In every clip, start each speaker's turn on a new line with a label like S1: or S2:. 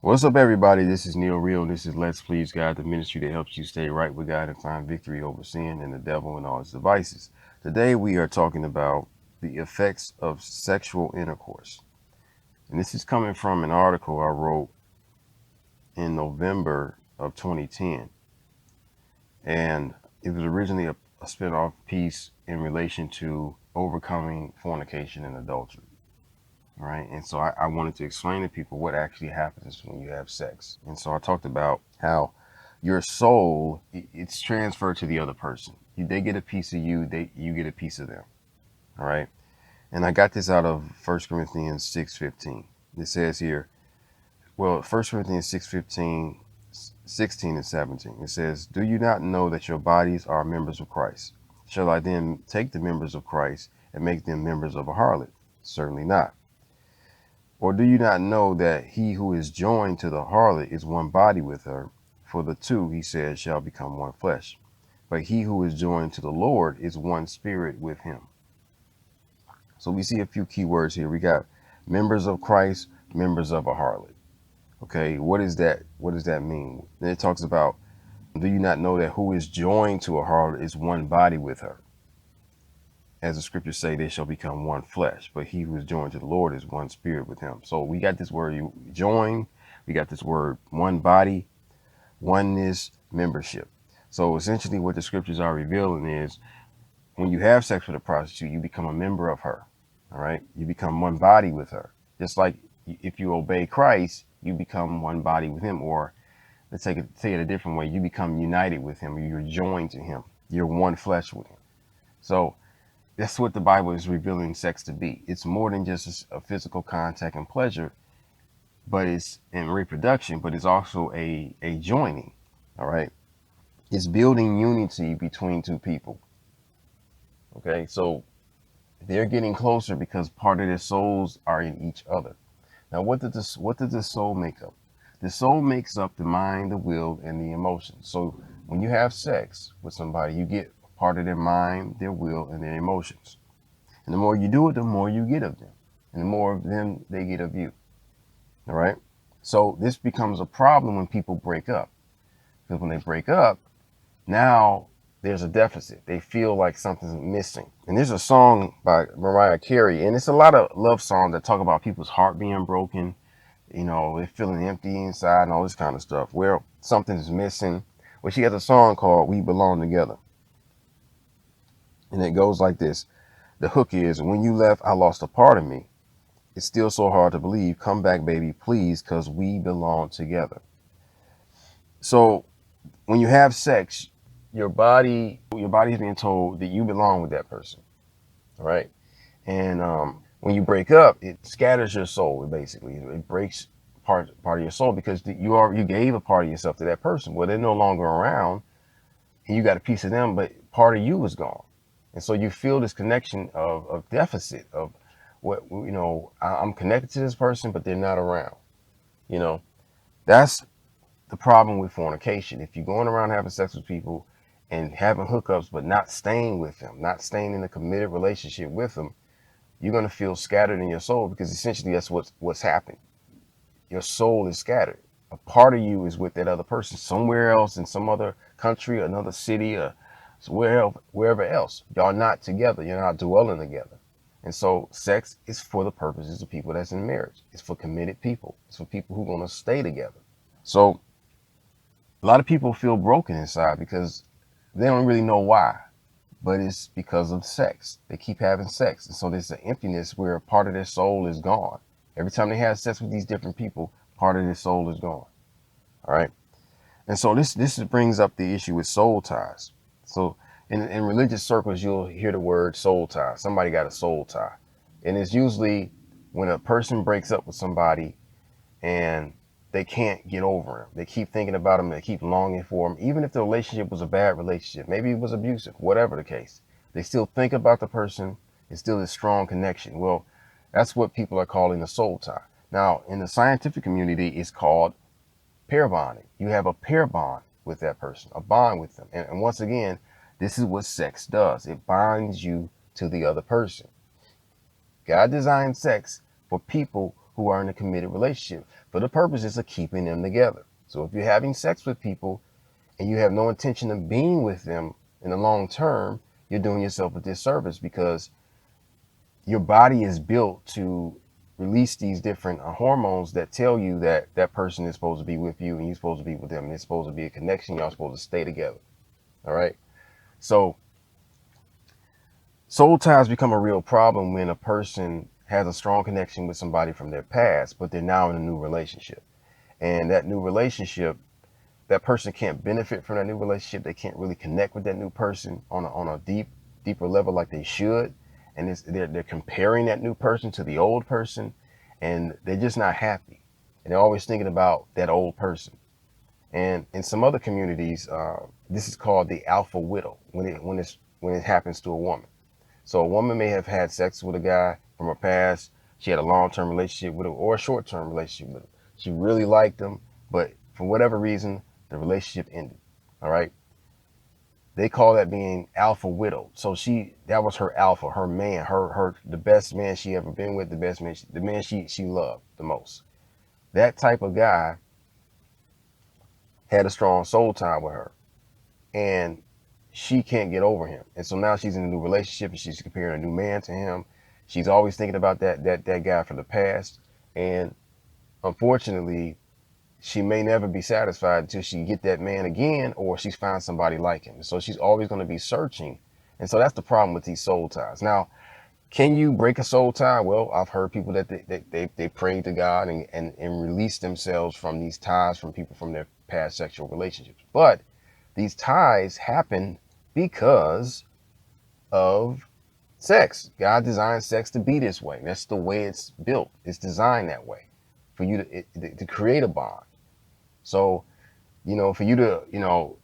S1: What's up, everybody? This is Neil Real, and this is Let's Please God, the ministry that helps you stay right with God and find victory over sin and the devil and all his devices. Today, we are talking about the effects of sexual intercourse. And this is coming from an article I wrote in November of 2010. And it was originally a spin-off piece in relation to overcoming fornication and adultery. Right. And so I wanted to explain to people what actually happens when you have sex. And so I talked about how your soul, it's transferred to the other person. They get a piece of you, you get a piece of them. All right. And I got this out of 1 Corinthians 6:15. It says here, well, 1 Corinthians 6:15, 16 and 17. It says, "Do you not know that your bodies are members of Christ? Shall I then take the members of Christ and make them members of a harlot? Certainly not. Or do you not know that he who is joined to the harlot is one body with her? For the two, he says, shall become one flesh. But he who is joined to the Lord is one spirit with him." So we see a few key words here. We got members of Christ, members of a harlot. Okay, what is that? What does that mean? Then it talks about, do you not know that who is joined to a harlot is one body with her? As the scriptures say, they shall become one flesh. But he who is joined to the Lord is one spirit with him. So we got this word, you join. We got this word, one body, oneness, membership. So essentially what the scriptures are revealing is when you have sex with a prostitute, you become a member of her. All right. You become one body with her. Just like if you obey Christ, you become one body with him. Or let's say it a different way. You become united with him. You're joined to him. You're one flesh with him. So that's what the Bible is revealing sex to be. It's more than just a physical contact and pleasure, but it's in reproduction, but it's also a joining. All right. It's building unity between two people. Okay. So they're getting closer because part of their souls are in each other. Now, what does the soul make up? The soul makes up the mind, the will, and the emotions. So when you have sex with somebody, you get part of their mind, their will, and their emotions. And the more you do it, the more you get of them. And the more of them they get of you. All right. So this becomes a problem when people break up. Because when they break up, now there's a deficit. They feel like something's missing. And there's a song by Mariah Carey, and it's a lot of love songs that talk about people's heart being broken. You know, they're feeling empty inside and all this kind of stuff. Well, something's missing. Well, she has a song called "We Belong Together." And it goes like this. The hook is, "When you left, I lost a part of me. It's still so hard to believe. Come back, baby, please, because we belong together." So when you have sex, your body is being told that you belong with that person. All right. And when you break up, it scatters your soul. Basically, it breaks part of your soul because you gave a part of yourself to that person. Well, they're no longer around, and you got a piece of them, but part of you is gone. And so you feel this connection of deficit of what, I'm connected to this person, but they're not around. You know, that's the problem with fornication. If you're going around having sex with people and having hookups, but not staying with them, not staying in a committed relationship with them, you're going to feel scattered in your soul because essentially that's what's happened. Your soul is scattered. A part of you is with that other person somewhere else in some other country, another city, or wherever else. Y'all not together. You're not dwelling together. And so sex is for the purposes of people that's in marriage. It's for committed people. It's for people who are going to stay together. So a lot of people feel broken inside because they don't really know why, but it's because of sex. They keep having sex. And so there's an emptiness where a part of their soul is gone. Every time they have sex with these different people, part of their soul is gone. All right. And so this brings up the issue with soul ties. So in religious circles, you'll hear the word soul tie. Somebody got a soul tie. And it's usually when a person breaks up with somebody and they can't get over him. They keep thinking about him. They keep longing for him. Even if the relationship was a bad relationship, maybe it was abusive, whatever the case, they still think about the person. It's still a strong connection. Well, that's what people are calling a soul tie. Now, in the scientific community, it's called pair bonding. You have a pair bond with that person, a bond with them. And once again, this is what sex does. It binds you to the other person. God designed sex for people who are in a committed relationship for the purposes of keeping them together. So if you're having sex with people and you have no intention of being with them in the long term, you're doing yourself a disservice, because your body is built to release these different hormones that tell you that that person is supposed to be with you and you're supposed to be with them. And it's supposed to be a connection. Y'all supposed to stay together. All right. So soul ties become a real problem when a person has a strong connection with somebody from their past, but they're now in a new relationship. And that new relationship, that person can't benefit from that new relationship. They can't really connect with that new person on a deeper level like they should. And they're comparing that new person to the old person, and they're just not happy. And they're always thinking about that old person. And in some other communities, this is called the alpha widow when it happens to a woman. So a woman may have had sex with a guy from her past. She had a long-term relationship with him or a short-term relationship with him. She really liked him, but for whatever reason, the relationship ended. All right. They call that being alpha widowed. So that was her alpha, her man, the best man she ever been with, the man she loved the most. That type of guy had a strong soul tie with her, and she can't get over him. And so now she's in a new relationship and she's comparing a new man to him. She's always thinking about that guy from the past. And unfortunately, she may never be satisfied until she get that man again, or she's found somebody like him. So she's always going to be searching. And so that's the problem with these soul ties. Now, can you break a soul tie? Well, I've heard people that they pray to God and release themselves from these ties from people from their past sexual relationships. But these ties happen because of sex. God designed sex to be this way. That's the way it's built. It's designed that way for you to create a bond. So, for you to,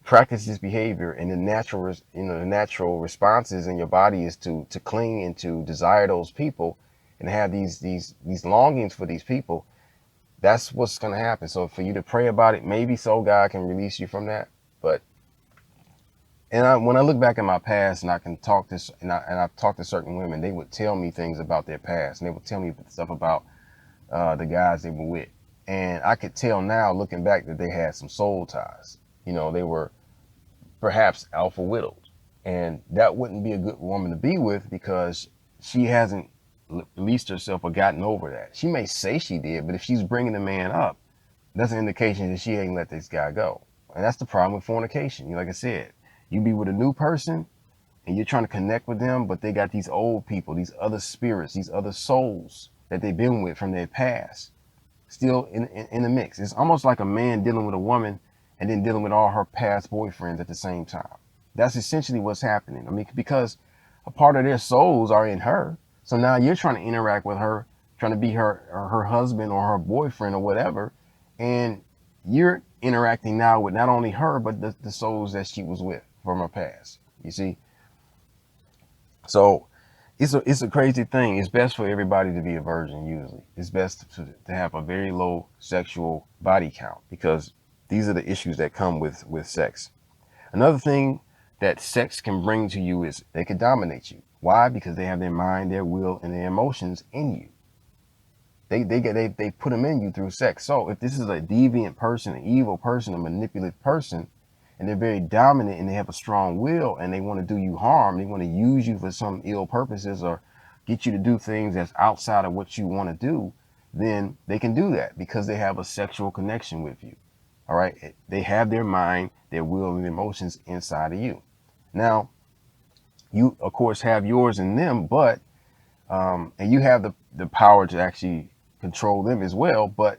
S1: practice this behavior, and the natural responses in your body is to cling and to desire those people and have these longings for these people. That's what's going to happen. So for you to pray about it, maybe so God can release you from that. But when I look back at my past and I can talk this, and I've talked to certain women, they would tell me things about their past, and they would tell me stuff about the guys they were with. And I could tell now, looking back, that they had some soul ties. They were perhaps alpha widowed. And that wouldn't be a good woman to be with, because she hasn't released herself or gotten over that. She may say she did, but if she's bringing the man up, that's an indication that she ain't let this guy go. And that's the problem with fornication. Like I said, you be with a new person and you're trying to connect with them, but they got these old people, these other spirits, these other souls that they've been with from their past still in the mix. It's almost like a man dealing with a woman and then dealing with all her past boyfriends at the same time. That's essentially what's happening. I mean, because a part of their souls are in her. So now you're trying to interact with her, trying to be her husband or her boyfriend or whatever. And you're interacting now with not only her, but the souls that she was with from her past. You see? So it's a crazy thing. It's best for everybody to be a virgin usually. It's best to have a very low sexual body count, because these are the issues that come with sex. Another thing that sex can bring to you is they can dominate you. Why? Because they have their mind, their will, and their emotions in you. They put them in you through sex. So if this is a deviant person, an evil person, a manipulative person, and they're very dominant and they have a strong will and they want to do you harm, they want to use you for some ill purposes or get you to do things that's outside of what you want to do, then they can do that because they have a sexual connection with you. All right. They have their mind, their will, and emotions inside of you. Now, you, of course, have yours in them, but and you have the power to actually control them as well. But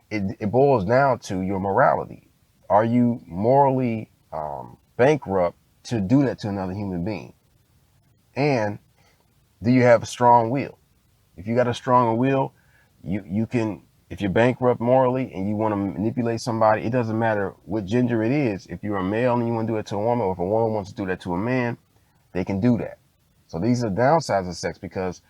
S1: it boils down to your morality. Are you morally bankrupt to do that to another human being? And do you have a strong will? If you got a strong will, you can, if you're bankrupt morally and you want to manipulate somebody, it doesn't matter what gender it is. If you're a male and you want to do it to a woman, or if a woman wants to do that to a man, they can do that. So these are downsides of sex, because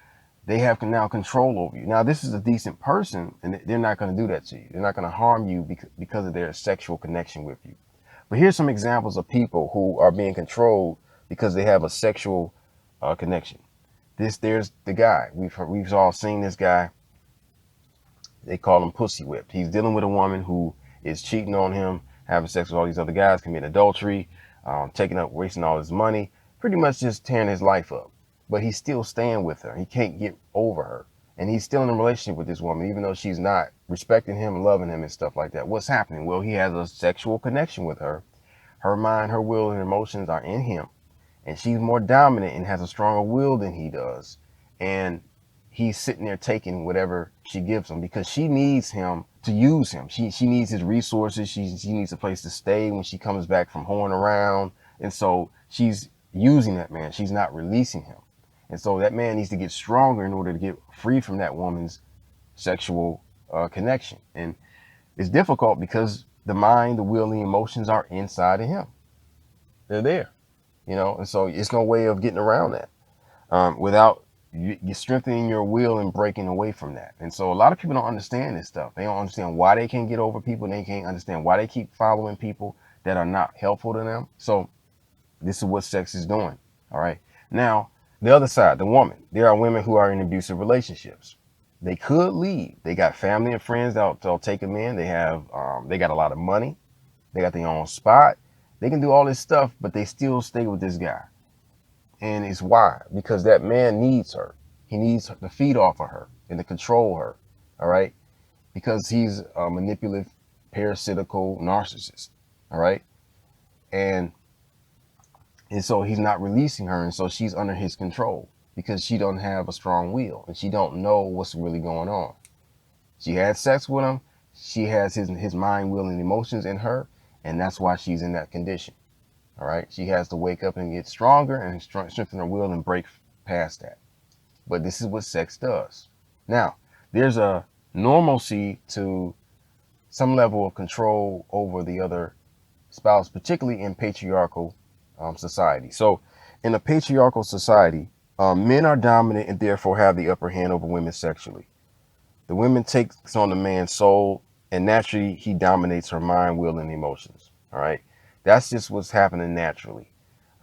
S1: they have now control over you. Now, this is a decent person and they're not going to do that to you. They're not going to harm you because of their sexual connection with you. But here's some examples of people who are being controlled because they have a sexual connection. There's the guy. We've all seen this guy. They call him pussy whipped. He's dealing with a woman who is cheating on him, having sex with all these other guys, committing adultery, wasting all his money, pretty much just tearing his life up. But he's still staying with her. He can't get over her. And he's still in a relationship with this woman, even though she's not respecting him, loving him, and stuff like that. What's happening? Well, he has a sexual connection with her. Her mind, her will, and emotions are in him. And she's more dominant and has a stronger will than he does. And he's sitting there taking whatever she gives him because she needs him to use him. She needs his resources. She needs a place to stay when she comes back from hoeing around. And so she's using that man. She's not releasing him. And so that man needs to get stronger in order to get free from that woman's sexual connection. And it's difficult because the mind, the will, and the emotions are inside of him. They're there, and so it's no way of getting around that without you strengthening your will and breaking away from that. And so a lot of people don't understand this stuff. They don't understand why they can't get over people. They can't understand why they keep following people that are not helpful to them. So this is what sex is doing. All right. Now, the other side, the woman. There are women who are in abusive relationships. They could leave. They got family and friends that'll take them in. They got a lot of money. They got their own spot. They can do all this stuff, but they still stay with this guy. And it's why? Because that man needs her. He needs to feed off of her and to control her. All right. Because he's a manipulative, parasitical narcissist. All right. And so he's not releasing her. And so she's under his control because she don't have a strong will and she don't know what's really going on. She had sex with him. She has his mind, will, and emotions in her. And that's why she's in that condition. All right. She has to wake up and get stronger and strengthen her will and break past that. But this is what sex does. Now, there's a normalcy to some level of control over the other spouse, particularly in patriarchal society. So in a patriarchal society, men are dominant and therefore have the upper hand over women sexually. The women takes on the man's soul, and naturally he dominates her mind, will, and emotions. All right. That's just what's happening naturally.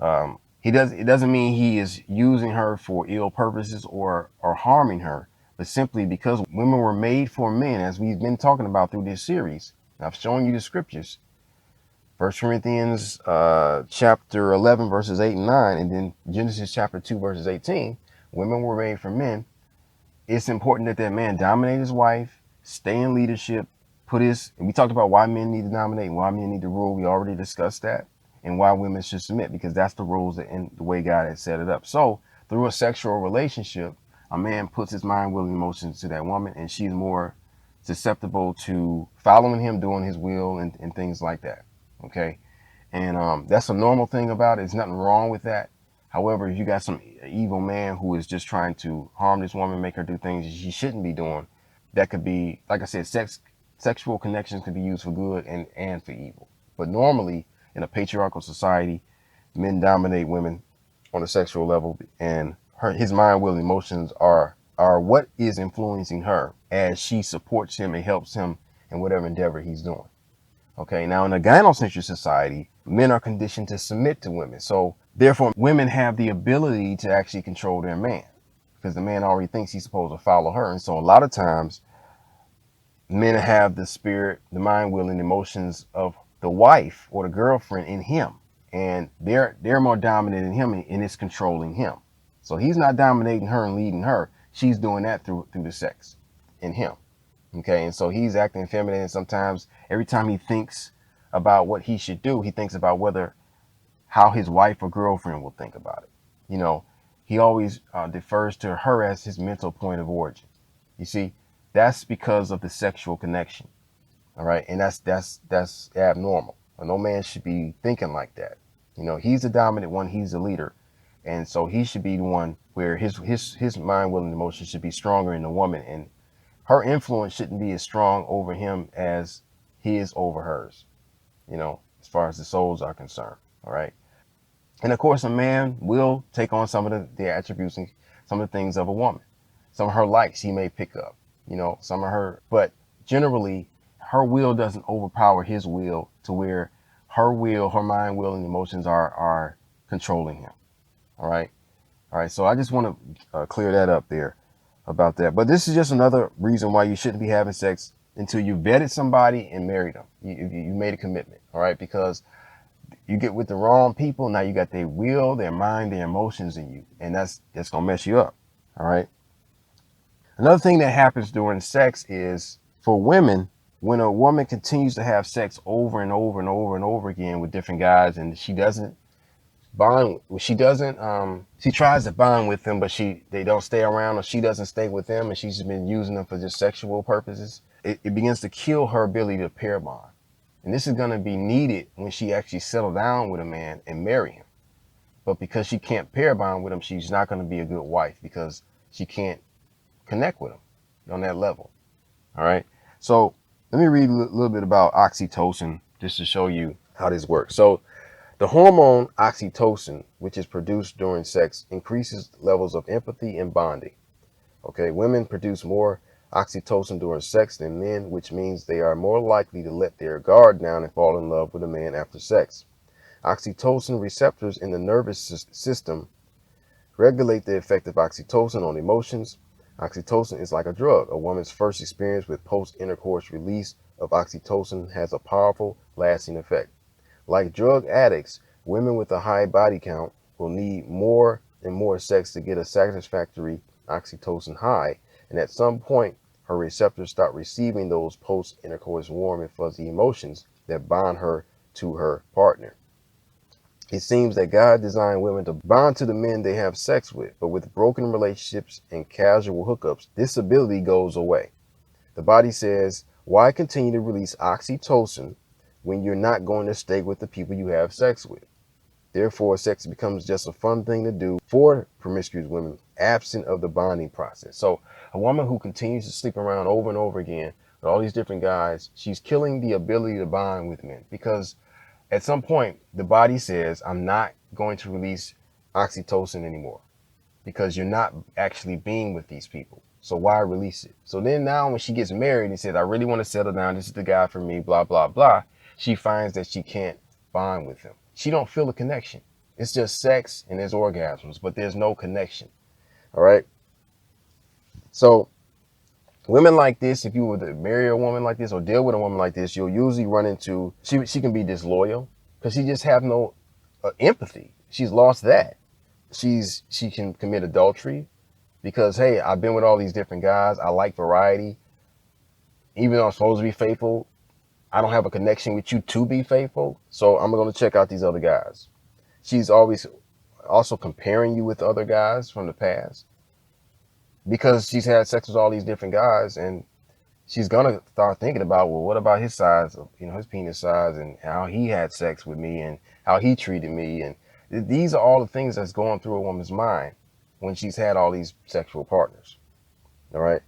S1: It doesn't mean he is using her for ill purposes or harming her, but simply because women were made for men, as we've been talking about through this series. I've shown you the scriptures. 1 Corinthians chapter 11, verses 8 and 9, and then Genesis chapter 2, verses 18. Women were made for men. It's important that man dominate his wife, stay in leadership, and we talked about why men need to dominate and why men need to rule. We already discussed that, and why women should submit, because that's the rules and the way God has set it up. So through a sexual relationship, a man puts his mind, will, and emotions to that woman, and she's more susceptible to following him, doing his will, and things like that. Okay. And that's a normal thing about it. There's nothing wrong with that. However, if you got some evil man who is just trying to harm this woman, make her do things she shouldn't be doing, that could be, like I said, sexual connections can be used for good and for evil. But normally in a patriarchal society, men dominate women on a sexual level, and his mind, will, and emotions are what is influencing her as she supports him and helps him in whatever endeavor he's doing. Okay, now in a gynocentric society, men are conditioned to submit to women. So therefore, women have the ability to actually control their man because the man already thinks he's supposed to follow her. And so a lot of times, men have the spirit, the mind, will, and emotions of the wife or the girlfriend in him. And they're more dominant in him, and it's controlling him. So he's not dominating her and leading her. She's doing that through the sex in him. Okay, and so he's acting feminine, and sometimes every time he thinks about what he should do, he thinks about how his wife or girlfriend will think about it. He always defers to her as his mental point of origin. You see, that's because of the sexual connection. All right, and that's abnormal. No man should be thinking like that. He's the dominant one. He's the leader, and so he should be the one where his mind, will, and emotions should be stronger in the woman, and her influence shouldn't be as strong over him as he is over hers, as far as the souls are concerned. All right. And of course, a man will take on some of the attributes and some of the things of a woman. Some of her likes he may pick up, some of her, but generally her will doesn't overpower his will to where her mind, will, and emotions are controlling him. All right. All right, so I just want to clear that up there about that. But this is just another reason why you shouldn't be having sex until you vetted somebody and married them. You made a commitment, all right? Because you get with the wrong people, now you got their will, their mind, their emotions in you, and that's gonna mess you up, all right? Another thing that happens during sex is for women, when a woman continues to have sex over and over and over and over again with different guys, and she doesn't bond, she tries to bond with them, but they don't stay around, or she doesn't stay with them, and she's been using them for just sexual purposes. It begins to kill her ability to pair bond. And this is going to be needed when she actually settle down with a man and marry him. But because she can't pair bond with him, she's not going to be a good wife because she can't connect with him on that level. All right. So let me read a little bit about oxytocin just to show you how this works. So the hormone oxytocin, which is produced during sex, increases levels of empathy and bonding. Okay. Women produce more oxytocin during sex than men, which means they are more likely to let their guard down and fall in love with a man after sex. Oxytocin receptors in the nervous system regulate the effect of oxytocin on emotions. Oxytocin is like a drug. A woman's first experience with post-intercourse release of oxytocin has a powerful, lasting effect. Like drug addicts, women with a high body count will need more and more sex to get a satisfactory oxytocin high, and at some point, her receptors start receiving those post-intercourse warm and fuzzy emotions that bond her to her partner. It seems that God designed women to bond to the men they have sex with, but with broken relationships and casual hookups, this ability goes away. The body says, why continue to release oxytocin when you're not going to stay with the people you have sex with? Therefore, sex becomes just a fun thing to do for promiscuous women, absent of the bonding process. So a woman who continues to sleep around over and over again with all these different guys, she's killing the ability to bond with men, because at some point, the body says, I'm not going to release oxytocin anymore because you're not actually being with these people. So why release it? So then now when she gets married and says, I really want to settle down, this is the guy for me, blah, blah, blah, she finds that she can't bond with him. She don't feel a connection. It's just sex and there's orgasms, but there's no connection. All right. So women like this, if you were to marry a woman like this or deal with a woman like this, you'll usually run into, she can be disloyal because she just have no empathy. She's lost that. She can commit adultery because, hey, I've been with all these different guys. I like variety. Even though I'm supposed to be faithful, I don't have a connection with you to be faithful. So I'm going to check out these other guys. She's always also comparing you with other guys from the past because she's had sex with all these different guys, and she's gonna start thinking about, well, what about his size, his penis size, and how he had sex with me, and how he treated me, and these are all the things that's going through a woman's mind when she's had all these sexual partners. All right,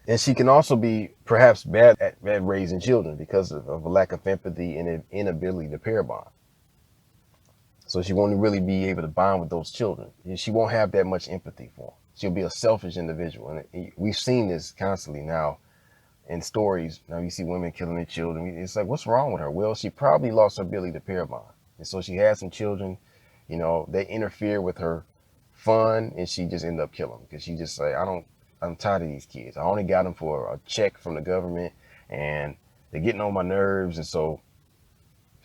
S1: and she can also be perhaps bad at raising children because of a lack of empathy and an inability to pair bond. So she won't really be able to bond with those children. She won't have that much empathy for them. She'll be a selfish individual, and we've seen this constantly now in stories. Now you see women killing their children. It's like, what's wrong with her? Well, she probably lost her ability to pair bond. And so she had some children, they interfere with her fun, and she just ended up killing them because she just like, I'm tired of these kids. I only got them for a check from the government, and they're getting on my nerves. And so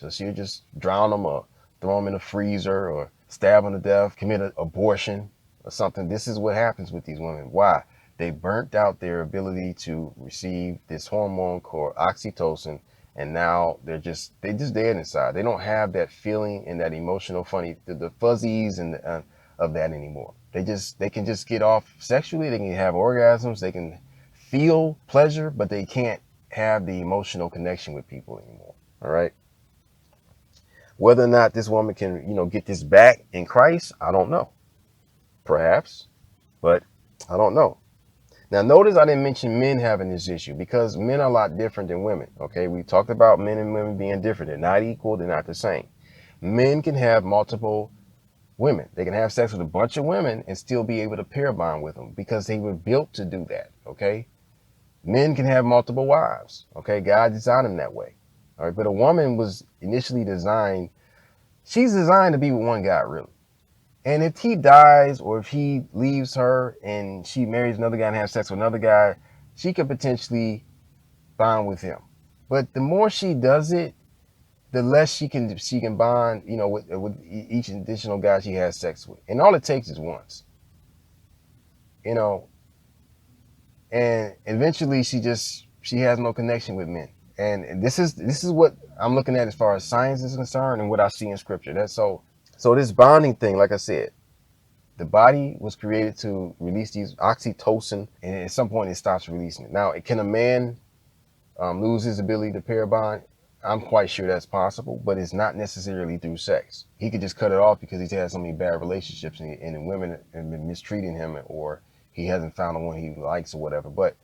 S1: she'll just drown them or throw them in a freezer or stab them to death, commit an abortion or something. This is what happens with these women. Why? They burnt out their ability to receive this hormone called oxytocin, and now they just dead inside. They don't have that feeling and that emotional the fuzzies and of that anymore. They can just get off sexually. They can have orgasms. They can feel pleasure, but they can't have the emotional connection with people anymore. All right. Whether or not this woman can, get this back in Christ, I don't know. Perhaps, but I don't know. Now, notice I didn't mention men having this issue because men are a lot different than women. Okay, we talked about men and women being different. They're not equal. They're not the same. Men can have multiple women. They can have sex with a bunch of women and still be able to pair bond with them because they were built to do that. Okay, men can have multiple wives. Okay, God designed them that way. All right, but a woman was initially designed. She's designed to be with one guy, really. And if he dies or if he leaves her and she marries another guy and has sex with another guy, she could potentially bond with him. But the more she does it, the less she can bond, with each additional guy she has sex with. And all it takes is once, you know, and eventually she has no connection with men. And this is what I'm looking at as far as science is concerned and what I see in scripture. That's so this bonding thing, like I said, the body was created to release these oxytocin, and at some point it stops releasing it. Now, can a man lose his ability to pair bond? I'm quite sure that's possible, but it's not necessarily through sex. He could just cut it off because he's had so many bad relationships and women have been mistreating him, or he hasn't found the one he likes or whatever. But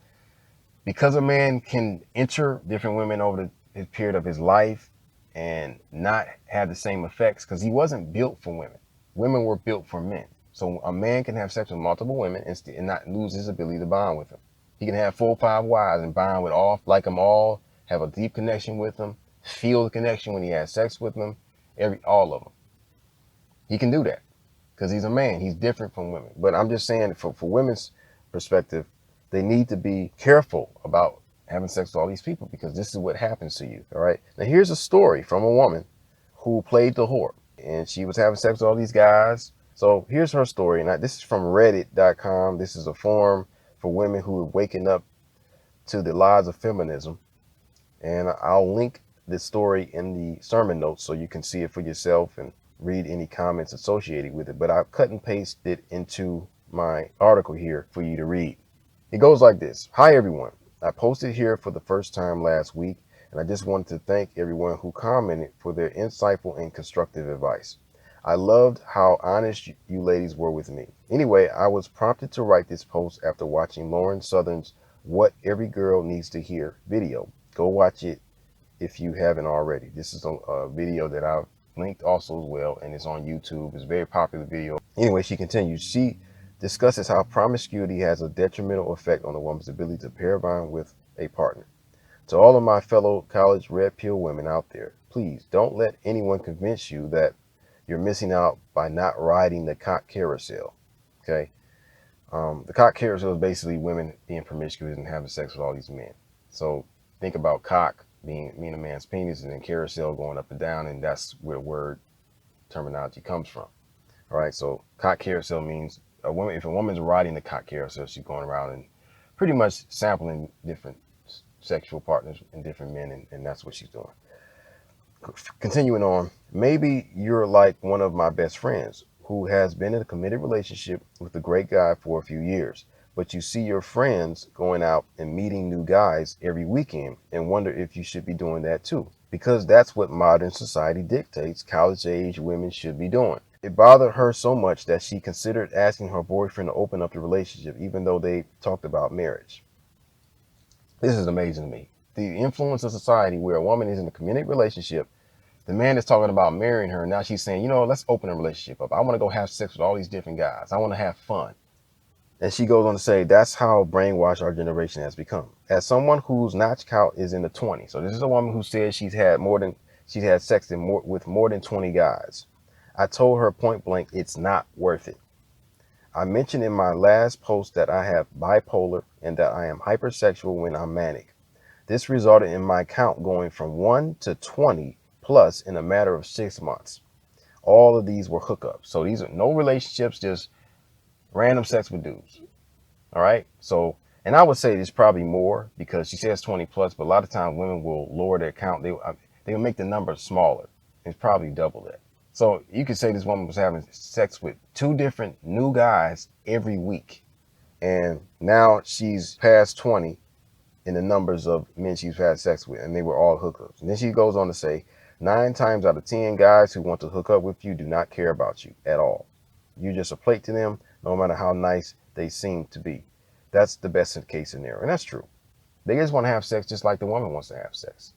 S1: because a man can enter different women over the period of his life and not have the same effects, because he wasn't built for women. Women were built for men. So a man can have sex with multiple women and not lose his ability to bond with them. He can have 4 or 5 wives and bond with all, like them all, have a deep connection with them, feel the connection when he has sex with them, all of them. He can do that because he's a man. He's different from women. But I'm just saying, for women's perspective, they need to be careful about having sex with all these people, because this is what happens to you. All right. Now, here's a story from a woman who played the whore, and she was having sex with all these guys. So here's her story. Now, this is from reddit.com. This is a forum for women who are waking up to the lies of feminism. And I'll link this story in the sermon notes so you can see it for yourself and read any comments associated with it. But I've cut and pasted it into my article here for you to read. It goes like this. Hi, everyone. I posted here for the first time last week, and I just wanted to thank everyone who commented for their insightful and constructive advice. I loved how honest you ladies were with me. Anyway, I was prompted to write this post after watching Lauren Southern's What Every Girl Needs to Hear video. Go watch it if you haven't already. This is a video that I've linked also as well, and it's on YouTube. It's a very popular video. Anyway, she continues. She discusses how promiscuity has a detrimental effect on a woman's ability to pair bond with a partner. To all of my fellow college red pill women out there, please don't let anyone convince you that you're missing out by not riding the cock carousel. Okay. The cock carousel is basically women being promiscuous and having sex with all these men. So think about cock being a man's penis, and then carousel going up and down, and that's where the word terminology comes from. All right. So cock carousel means a woman. If a woman's riding the cock carousel, she's going around and pretty much sampling different sexual partners and different men, and that's what she's doing. Continuing on, maybe you're like one of my best friends who has been in a committed relationship with a great guy for a few years, but you see your friends going out and meeting new guys every weekend and wonder if you should be doing that too, because that's what modern society dictates college-age women should be doing. It bothered her so much that she considered asking her boyfriend to open up the relationship, even though they talked about marriage. This is amazing to me. The influence of society where a woman is in a committed relationship, the man is talking about marrying her. Now she's saying, let's open a relationship up. I want to go have sex with all these different guys. I want to have fun. And she goes on to say, that's how brainwashed our generation has become. As someone whose notch count is in the 20s. So this is a woman who says she's had sex with more than 20 guys. I told her point blank, it's not worth it. I mentioned in my last post that I have bipolar and that I am hypersexual when I'm manic. This resulted in my count going from 1 to 20 plus in a matter of 6 months. All of these were hookups. So these are no relationships, just random sex with dudes. All right. So, and I would say there's probably more, because she says 20 plus, but a lot of times women will lower their count. They'll make the number smaller. It's probably double that. So you could say this woman was having sex with 2 different new guys every week. And now she's past 20 in the numbers of men she's had sex with, and they were all hookups. And then she goes on to say, 9 times out of 10 guys who want to hook up with you do not care about you at all. You're just a plate to them, no matter how nice they seem to be. That's the best case scenario. And that's true. They just want to have sex just like the woman wants to have sex.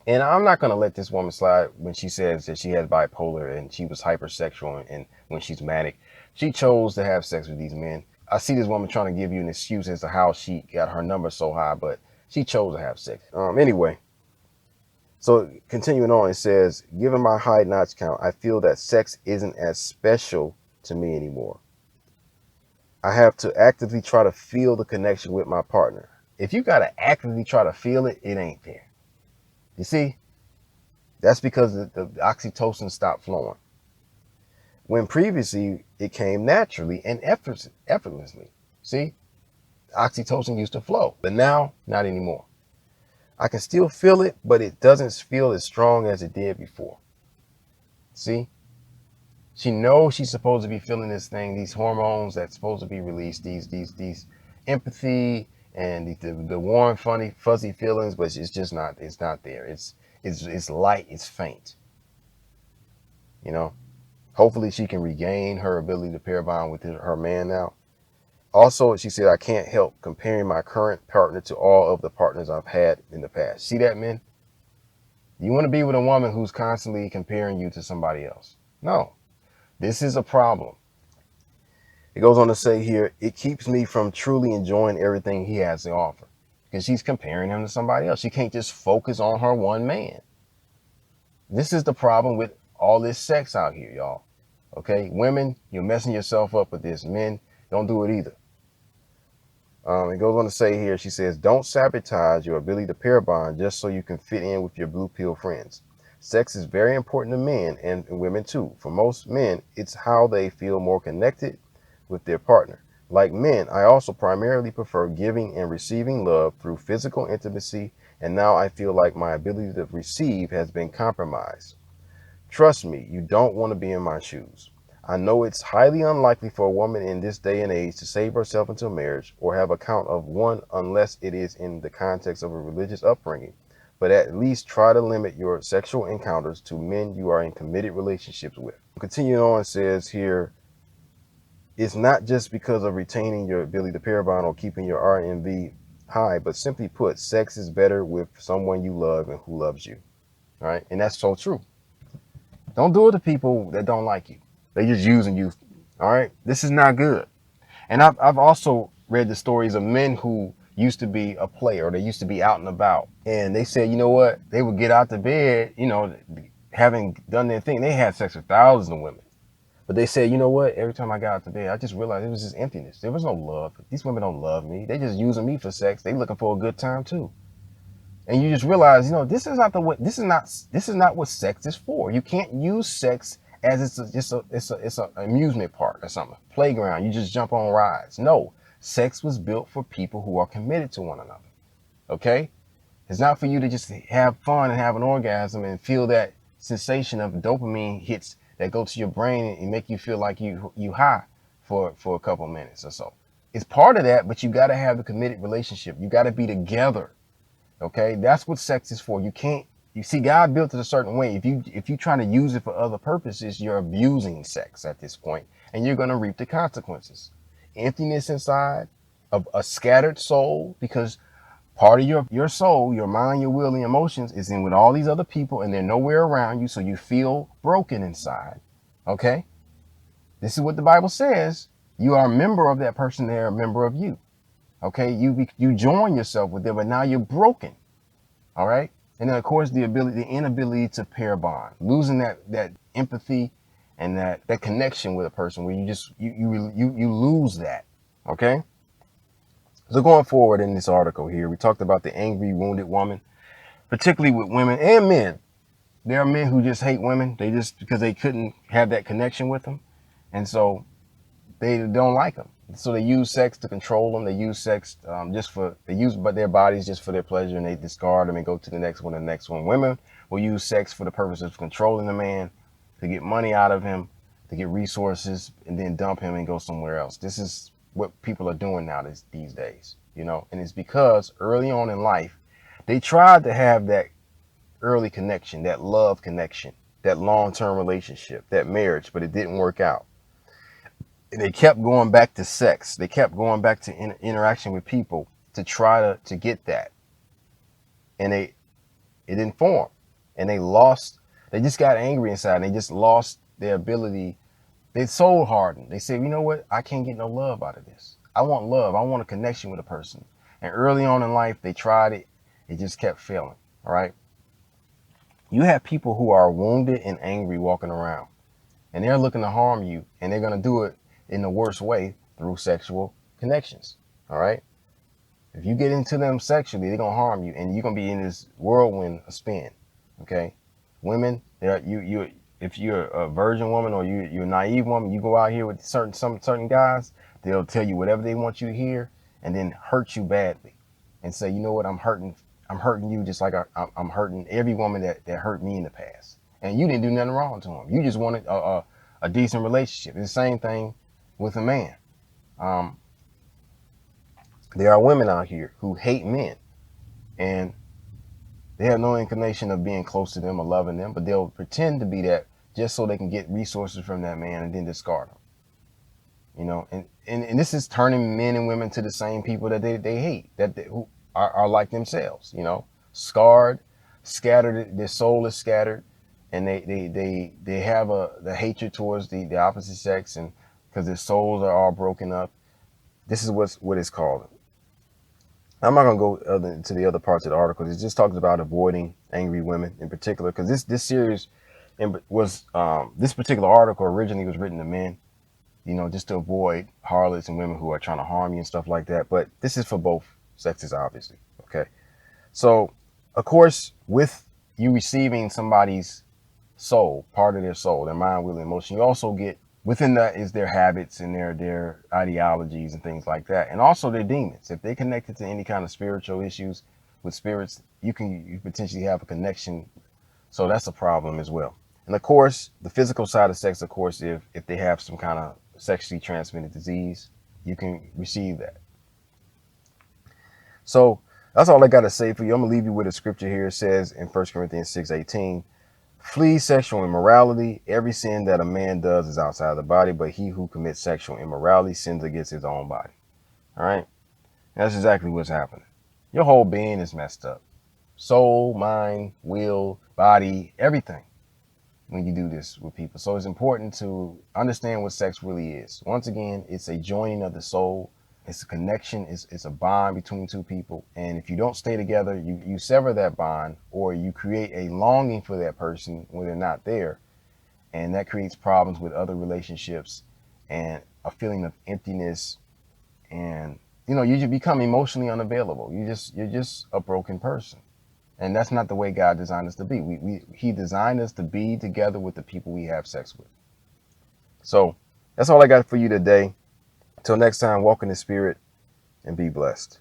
S1: And I'm not going to let this woman slide when she says that she has bipolar and she was hypersexual, and when she's manic. She chose to have sex with these men. I see this woman trying to give you an excuse as to how she got her number so high, but she chose to have sex. Anyway, So continuing on, it says, given my high notch count, I feel that sex isn't as special to me anymore. I have to actively try to feel the connection with my partner. If you got to actively try to feel it, it ain't there. You see, that's because the oxytocin stopped flowing. When previously it came naturally and effortlessly. See, oxytocin used to flow, but now, not anymore. I can still feel it, but it doesn't feel as strong as it did before. See, she knows she's supposed to be feeling this thing, these hormones that's supposed to be released, these empathy and the warm, funny, fuzzy feelings, but it's just not. It's not there. It's light. It's faint. You know. Hopefully, she can regain her ability to pair bond with her man now. Also, she said, I can't help comparing my current partner to all of the partners I've had in the past. See that, men? You want to be with a woman who's constantly comparing you to somebody else? No. This is a problem. It goes on to say here, it keeps me from truly enjoying everything he has to offer because she's comparing him to somebody else. She can't just focus on her one man. This is the problem with all this sex out here, y'all. Okay, women, you're messing yourself up with this. Men, don't do it either. It goes on to say here, she says, don't sabotage your ability to pair bond just so you can fit in with your blue pill friends. Sex is very important to men and women too. For most men, it's how they feel more connected with their partner. Like men, I also primarily prefer giving and receiving love through physical intimacy, and now I feel like my ability to receive has been compromised. Trust me, you don't want to be in my shoes. I know it's highly unlikely for a woman in this day and age to save herself into marriage or have a count of one unless it is in the context of a religious upbringing. But at least try to limit your sexual encounters to men you are in committed relationships with. Continuing on, it says here, it's not just because of retaining your ability to pair bond or keeping your RMV high, but simply put, sex is better with someone you love and who loves you. All right. And that's so true. Don't do it to people that don't like you. They just using you. All right. This is not good. And I've also read the stories of men who used to be a player. They used to be out and about. And they said, you know what? They would get out the bed, you know, having done their thing. They had sex with thousands of women. But they said, you know what? Every time I got out the bed, I just realized it was just emptiness. There was no love. These women don't love me. They just using me for sex. They looking for a good time too. And you just realize, you know, this is not what sex is for. You can't use sex as it's an amusement park or something, playground. You just jump on rides. No, sex was built for people who are committed to one another. Okay, it's not for you to just have fun and have an orgasm and feel that sensation of dopamine hits that go to your brain and make you feel like you high for a couple minutes or so. It's part of that, but you got to have the committed relationship. You got to be together. Okay, that's what sex is for. You see, God built it a certain way. If you try to use it for other purposes, you're abusing sex at this point, and you're going to reap the consequences. Emptiness inside, of a scattered soul, because part of your soul, your mind, your will, and emotions is in with all these other people, and they're nowhere around you, so you feel broken inside. Okay, this is what the Bible says. You are a member of that person; they're a member of you. Okay, you join yourself with them, but now you're broken. All right, and then of course the inability to pair bond, losing that empathy and that connection with a person where you lose that. Okay, so going forward in this article here, we talked about the angry, wounded woman, particularly with women and men. There are men who just hate women. They just because they couldn't have that connection with them, and so they don't like them. So they use sex to control them. They use sex but their bodies just for their pleasure, and they discard them and go to the next one and the next one. Women will use sex for the purpose of controlling the man, to get money out of him, to get resources, and then dump him and go somewhere else. This is what people are doing now these days, you know, and it's because early on in life, they tried to have that early connection, that love connection, that long-term relationship, that marriage, but it didn't work out. They kept going back to sex. They kept going back to interaction with people to try to get that. And it didn't form. And they just got angry inside. And they just lost their ability. They soul hardened. They said, you know what? I can't get no love out of this. I want love. I want a connection with a person. And early on in life, they tried it. It just kept failing. All right. You have people who are wounded and angry walking around, and they're looking to harm you, and they're going to do it in the worst way through sexual connections. All right. If you get into them sexually, they're going to harm you, and you're going to be in this whirlwind of spin. Okay. Women, if you're a virgin woman or you're a naive woman, you go out here with certain guys, they'll tell you whatever they want you to hear and then hurt you badly and say, you know what, I'm hurting you just like I'm hurting every woman that hurt me in the past. And you didn't do nothing wrong to them. You just wanted a decent relationship. It's the same thing with a man. Um, there are women out here who hate men, and they have no inclination of being close to them or loving them, but they'll pretend to be that just so they can get resources from that man and then discard them. And this is turning men and women to the same people that they hate, who are like themselves, scarred, scattered. Their soul is scattered, and they have the hatred towards the opposite sex, and because their souls are all broken up. This is what it's called. I'm not going to go into the other parts of the article. It just talks about avoiding angry women in particular, because this series was this particular article originally was written to men, just to avoid harlots and women who are trying to harm you and stuff like that. But this is for both sexes, obviously. Okay. So, of course, with you receiving somebody's soul, part of their soul, their mind, will, and emotion, you also get within that is their habits and their ideologies and things like that. And also their demons. If they connected to any kind of spiritual issues with spirits, you potentially have a connection. So that's a problem as well. And of course, the physical side of sex, of course, if they have some kind of sexually transmitted disease, you can receive that. So that's all I got to say for you. I'm going to leave you with a scripture here. It says in 1 Corinthians 6:18, flee sexual immorality. Every sin that a man does is outside the body, but he who commits sexual immorality sins against his own body. All right. That's exactly what's happening. Your whole being is messed up. Soul, mind, will, body, everything, when you do this with people. So it's important to understand what sex really is. Once again, it's a joining of the soul. It's a connection. It's a bond between two people. And if you don't stay together, you sever that bond, or you create a longing for that person when they're not there. And that creates problems with other relationships and a feeling of emptiness. And, you just become emotionally unavailable. You're just a broken person. And that's not the way God designed us to be. He designed us to be together with the people we have sex with. So that's all I got for you today. Until next time, walk in the spirit and be blessed.